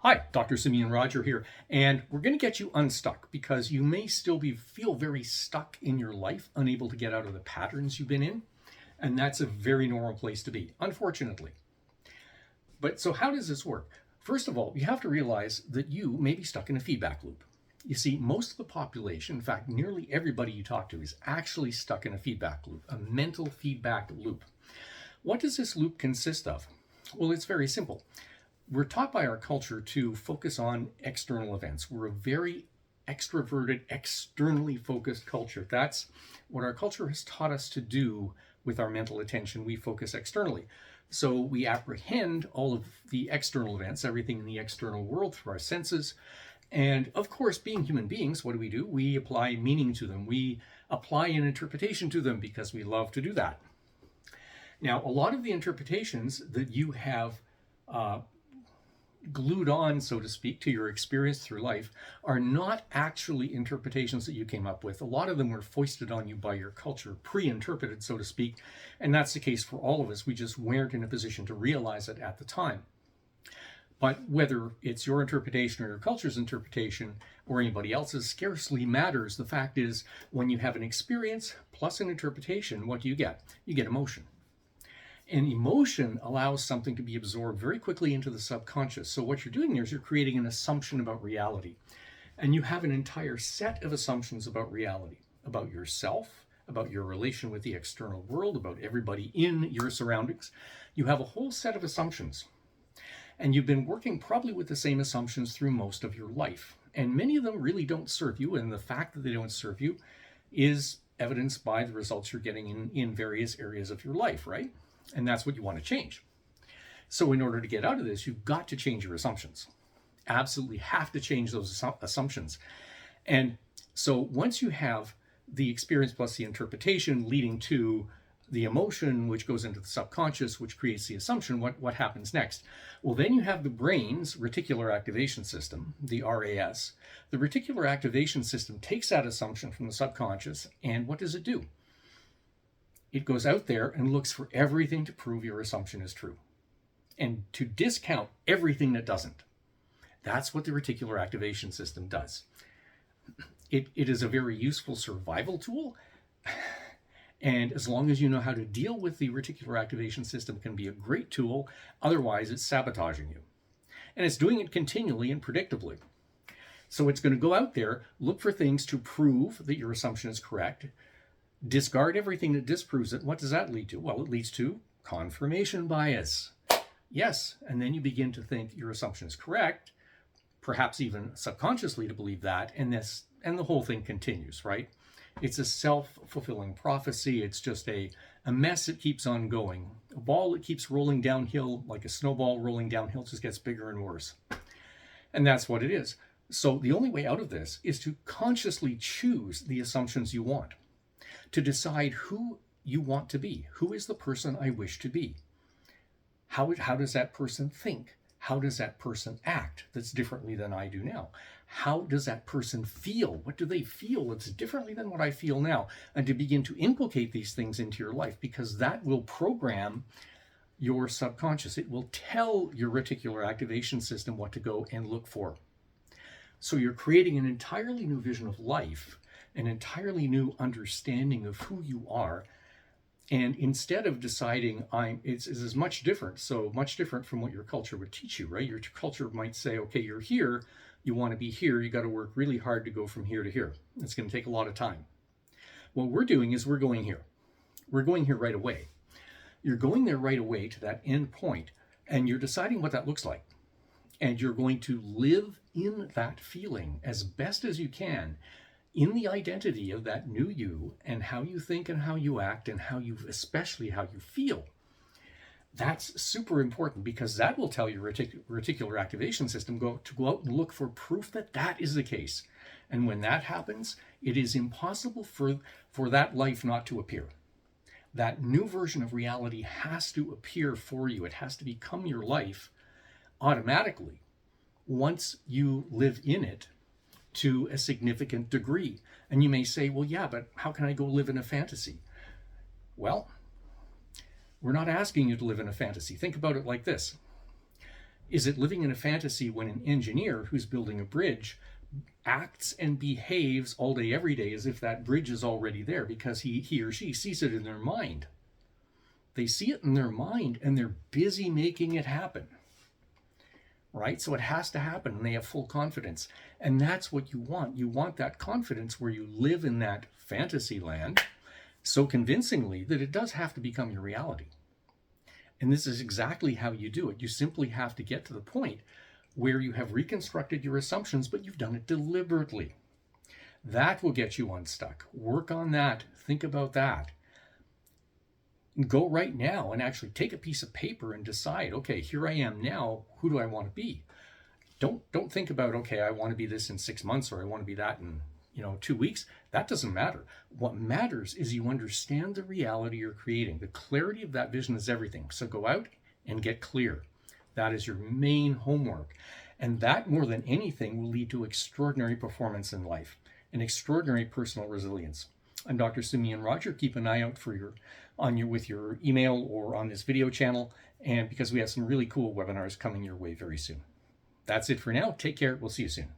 Hi, Dr. Symeon Rodger here, and we're going to get you unstuck because you may still feel very stuck in your life, unable to get out of the patterns you've been in, and that's a very normal place to be, unfortunately. But so how does this work? First of all, you have to realize that you may be stuck in a feedback loop. You see, most of the population, in fact, nearly everybody you talk to is actually stuck in a feedback loop, a mental feedback loop. What does this loop consist of? Well, it's very simple. We're taught by our culture to focus on external events. We're a very extroverted, externally focused culture. That's what our culture has taught us to do with our mental attention. We focus externally. So we apprehend all of the external events, everything in the external world through our senses. And of course, being human beings, what do? We apply meaning to them. We apply an interpretation to them because we love to do that. Now, a lot of the interpretations that you have glued on, so to speak, to your experience through life are not actually interpretations that you came up with. A lot of them were foisted on you by your culture, pre-interpreted, so to speak, and that's the case for all of us. We just weren't in a position to realize it at the time. But whether it's your interpretation or your culture's interpretation or anybody else's scarcely matters. The fact is, when you have an experience plus an interpretation, what do? You get emotion. And emotion allows something to be absorbed very quickly into the subconscious. So what you're doing there is you're creating an assumption about reality. And you have an entire set of assumptions about reality, about yourself, about your relation with the external world, about everybody in your surroundings. You have a whole set of assumptions. And you've been working probably with the same assumptions through most of your life. And many of them really don't serve you. And the fact that they don't serve you is evidenced by the results you're getting in various areas of your life, right? And that's what you want to change. So in order to get out of this, you've got to change your assumptions. Absolutely have to change those assumptions. And so once you have the experience plus the interpretation leading to the emotion, which goes into the subconscious, which creates the assumption, what happens next? Well, then you have the brain's reticular activation system, the RAS. The reticular activation system takes that assumption from the subconscious, and what does it do? It goes out there and looks for everything to prove your assumption is true and to discount everything that doesn't. That's what the reticular activation system does. It is a very useful survival tool. And as long as you know how to deal with the reticular activation system, it can be a great tool. Otherwise, it's sabotaging you. And it's doing it continually and predictably. So it's going to go out there, look for things to prove that your assumption is correct, discard everything that disproves it. What does that lead to? Well, it leads to confirmation bias. Yes, and then you begin to think your assumption is correct, perhaps even subconsciously to believe that, and the whole thing continues, right? It's a self-fulfilling prophecy. It's just a mess that keeps on going. A ball that keeps rolling downhill, like a snowball rolling downhill, just gets bigger and worse. And that's what it is. So the only way out of this is to consciously choose the assumptions you want, to decide who you want to be. Who is the person I wish to be? How does that person think? How does that person act that's differently than I do now? How does that person feel? What do they feel that's differently than what I feel now? And to begin to inculcate these things into your life, because that will program your subconscious. It will tell your reticular activation system what to go and look for. So you're creating an entirely new vision of life, an entirely new understanding of who you are. And instead of deciding it's much different, so much different from what your culture would teach you, right? Your culture might say, okay, you're here, you want to be here, you got to work really hard to go from here to here. It's going to take a lot of time. What we're doing is we're going here. We're going here right away. You're going there right away to that end point, and you're deciding what that looks like. And you're going to live in that feeling as best as you can, in the identity of that new you and how you think and how you act and especially how you feel. That's super important because that will tell your reticular activation system to go out and look for proof that that is the case. And when that happens, it is impossible for that life not to appear. That new version of reality has to appear for you. It has to become your life automatically once you live in it to a significant degree. And you may say, well, yeah, but how can I go live in a fantasy? Well, we're not asking you to live in a fantasy. Think about it like this. Is it living in a fantasy when an engineer who's building a bridge acts and behaves all day, every day as if that bridge is already there because he or she sees it in their mind? They see it in their mind and they're busy making it happen. Right? So it has to happen and they have full confidence. And that's what you want. You want that confidence where you live in that fantasy land so convincingly that it does have to become your reality. And this is exactly how you do it. You simply have to get to the point where you have reconstructed your assumptions, but you've done it deliberately. That will get you unstuck. Work on that. Think about that. Go right now and actually take a piece of paper and decide, okay, here I am now. Who do I want to be? Don't think about, okay, I want to be this in 6 months or I want to be that in 2 weeks. That doesn't matter. What matters is you understand the reality you're creating. The clarity of that vision is everything. So go out and get clear. That is your main homework. And that, more than anything, will lead to extraordinary performance in life and extraordinary personal resilience. I'm Dr. Symeon Rodger. Keep an eye out for with your email or on this video channel, and because we have some really cool webinars coming your way very soon. That's it for now. Take care. We'll see you soon.